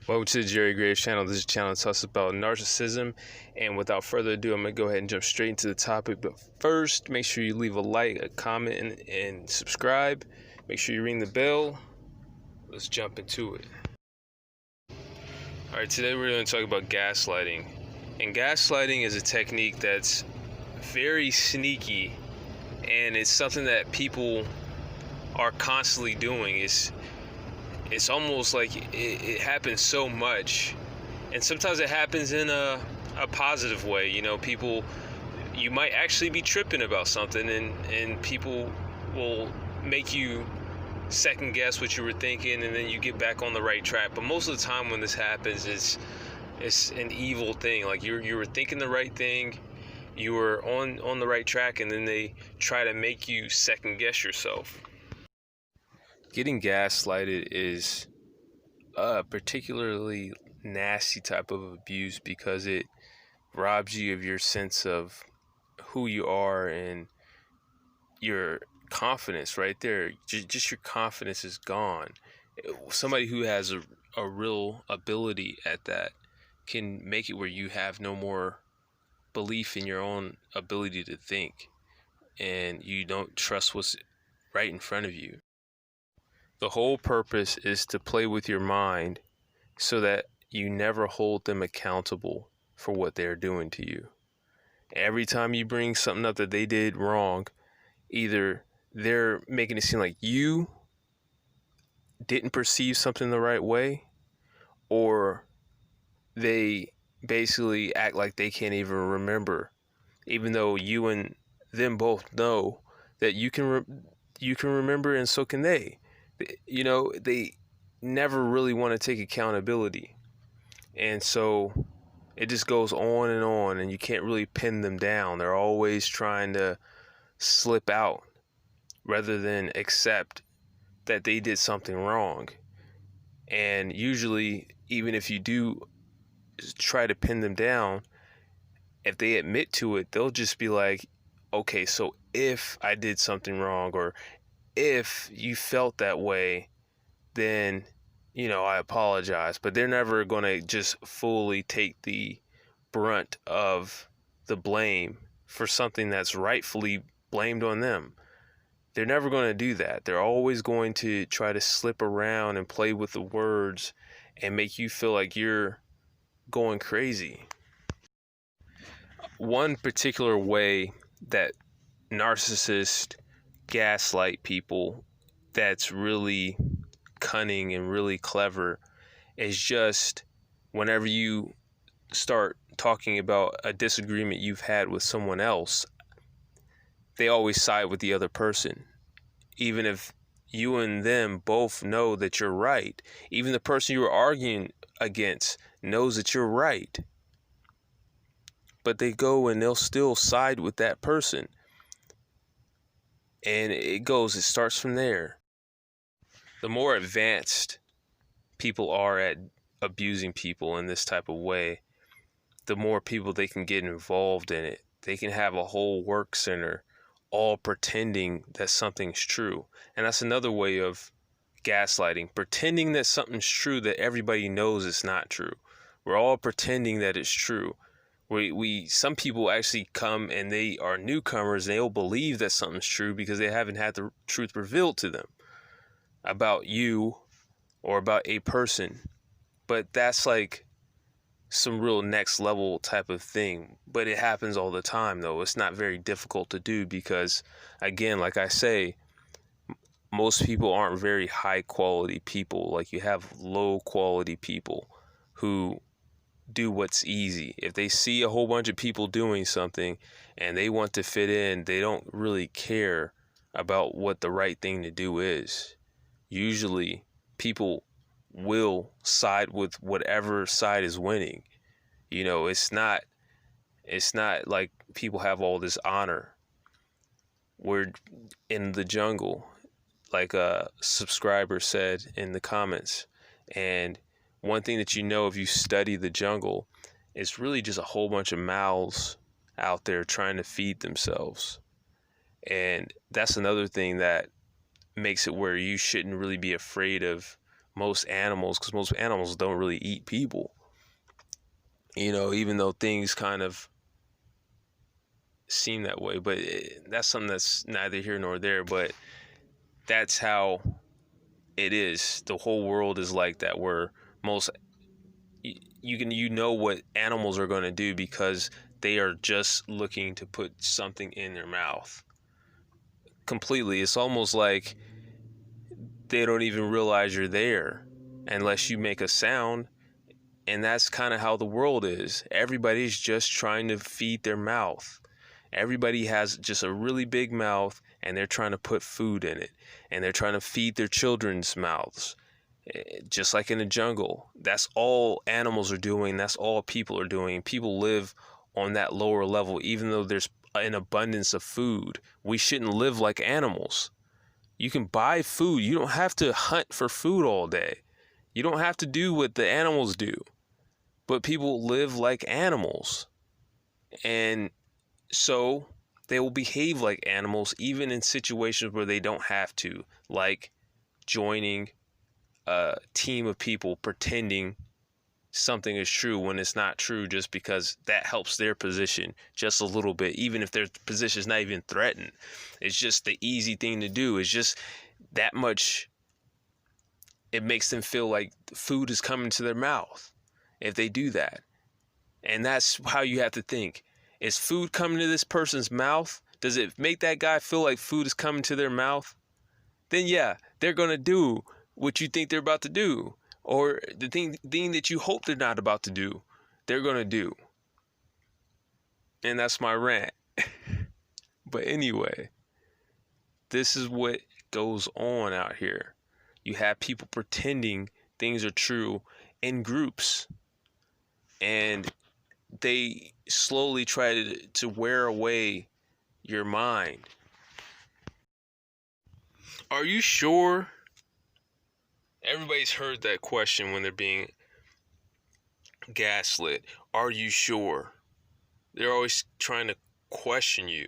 Welcome to the Jerry Graves channel. This is a channel that talks about narcissism. And without further ado, I'm going to go ahead and jump straight into the topic. But first, make sure you leave a like, a comment, and subscribe. Make sure you ring the bell. Let's jump into it. Alright, today we're going to talk about gaslighting. And gaslighting is a technique that's very sneaky. And it's something that people are constantly doing. It's almost like it happens so much, and sometimes it happens in a positive way. You know, you might actually be tripping about something, and people will make you second guess what you were thinking, and then you get back on the right track. But most of the time when this happens, it's an evil thing. Like you were thinking the right thing, you were on the right track, and then they try to make you second guess yourself. Getting gaslighted is a particularly nasty type of abuse because it robs you of your sense of who you are and your confidence right there. Just your confidence is gone. Somebody who has a real ability at that can make it where you have no more belief in your own ability to think, and you don't trust what's right in front of you. The whole purpose is to play with your mind so that you never hold them accountable for what they're doing to you. Every time you bring something up that they did wrong, either they're making it seem like you didn't perceive something the right way, or they basically act like they can't even remember, even though you and them both know that you can remember, and so can they. You know, they never really want to take accountability. And so it just goes on, and you can't really pin them down. They're always trying to slip out rather than accept that they did something wrong. And usually, even if you do try to pin them down, if they admit to it, they'll just be like, okay, so if I did something wrong, or if you felt that way, then, I apologize. But they're never going to just fully take the brunt of the blame for something that's rightfully blamed on them. They're never going to do that. They're always going to try to slip around and play with the words and make you feel like you're going crazy. One particular way that narcissists gaslight people that's really cunning and really clever is just whenever you start talking about a disagreement you've had with someone else, they always side with the other person. Even if you and them both know that you're right, even the person you were arguing against knows that you're right, but they go and they'll still side with that person. And it starts from there. The more advanced people are at abusing people in this type of way, the more people they can get involved in it. They can have a whole work center all pretending that something's true. And that's another way of gaslighting, pretending that something's true that everybody knows it's not true. We're all pretending that it's true. Some people actually come and they are newcomers and they'll believe that something's true because they haven't had the truth revealed to them about you or about a person. But that's like some real next level type of thing. But it happens all the time, though. It's not very difficult to do because, again, like I say, most people aren't very high quality people. Like, you have low quality people who do what's easy. If they see a whole bunch of people doing something and they want to fit in, they don't really care about what the right thing to do is. Usually people will side with whatever side is winning. It's not like people have all this honor. We're in the jungle, like a subscriber said in the comments. And one thing that if you study the jungle, it's really just a whole bunch of mouths out there trying to feed themselves. And that's another thing that makes it where you shouldn't really be afraid of most animals, because most animals don't really eat people. Even though things kind of seem that way, but that's something that's neither here nor there. But that's how it is. The whole world is like that, where most you know what animals are going to do because they are just looking to put something in their mouth. Completely. It's almost like they don't even realize you're there unless you make a sound. And that's kind of how the world is. Everybody's just trying to feed their mouth. Everybody has just a really big mouth, and they're trying to put food in it, and they're trying to feed their children's mouths. Just like in the jungle, that's all animals are doing. That's all people are doing. People live on that lower level, even though there's an abundance of food. We shouldn't live like animals. You can buy food. You don't have to hunt for food all day. You don't have to do what the animals do. But people live like animals. And so they will behave like animals even in situations where they don't have to, like joining a team of people pretending something is true when it's not true, just because that helps their position just a little bit, even if their position is not even threatened. It's just the easy thing to do. It's just that much. It makes them feel like food is coming to their mouth if they do that. And that's how you have to think. Is food coming to this person's mouth? Does it make that guy feel like food is coming to their mouth? Then yeah, they're going to do what you think they're about to do. Or the thing that you hope they're not about to do, they're going to do. And that's my rant. But anyway, this is what goes on out here. You have people pretending things are true in groups. And they slowly try to wear away your mind. Are you sure? Everybody's heard that question when they're being gaslit. Are you sure? They're always trying to question you,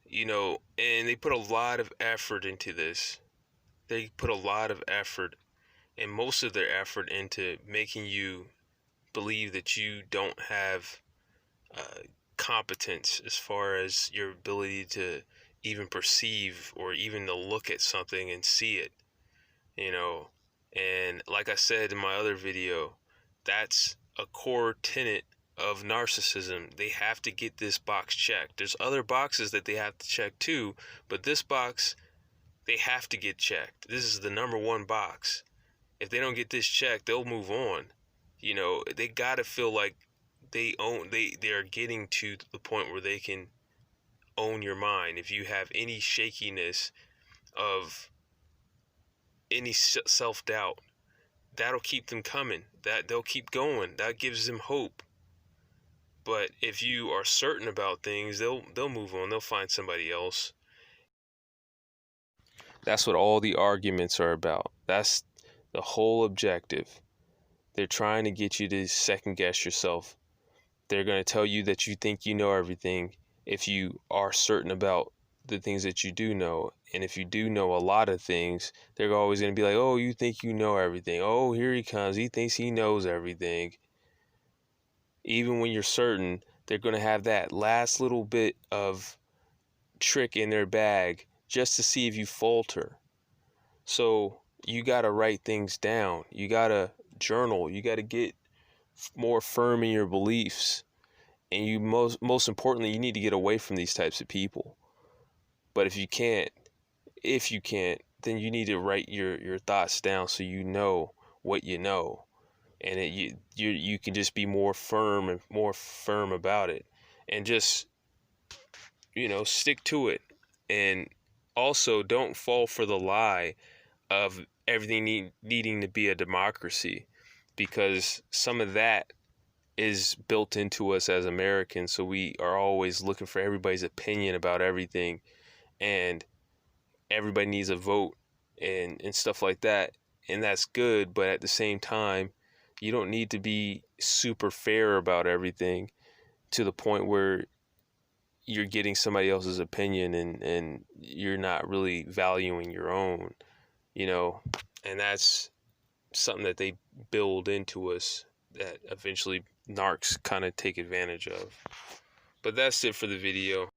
and they put a lot of effort into this. They put a lot of effort, and most of their effort, into making you believe that you don't have competence as far as your ability to even perceive or even to look at something and see it, and like I said in my other video, that's a core tenet of narcissism. They have to get this box checked. There's other boxes that they have to check too, but this box, they have to get checked. This is the number one box. If they don't get this checked, they'll move on. They gotta feel like they are getting to the point where they can own your mind. If you have any shakiness of any self-doubt, that'll keep them coming. That they'll keep going. That gives them hope. But if you are certain about things, they'll move on. They'll find somebody else. That's what all the arguments are about. That's the whole objective. They're trying to get you to second guess yourself. They're going to tell you that you think you know everything if you are certain about the things that you do know. And if you do know a lot of things, they're always going to be like, oh, you think you know everything. Oh, here he comes. He thinks he knows everything. Even when you're certain, they're going to have that last little bit of trick in their bag just to see if you falter. So you got to write things down. You got to journal. You got to get more firm in your beliefs. And you most importantly, you need to get away from these types of people. But if you can't, then you need to write your thoughts down so you know what you know. And you can just be more firm about it, and just stick to it. And also, don't fall for the lie of everything needing to be a democracy, because some of that is built into us as Americans. So we are always looking for everybody's opinion about everything, and everybody needs a vote and stuff like that. And that's good, but at the same time, you don't need to be super fair about everything to the point where you're getting somebody else's opinion and you're not really valuing your own, and that's something that they build into us that eventually narcs kind of take advantage of. But that's it for the video.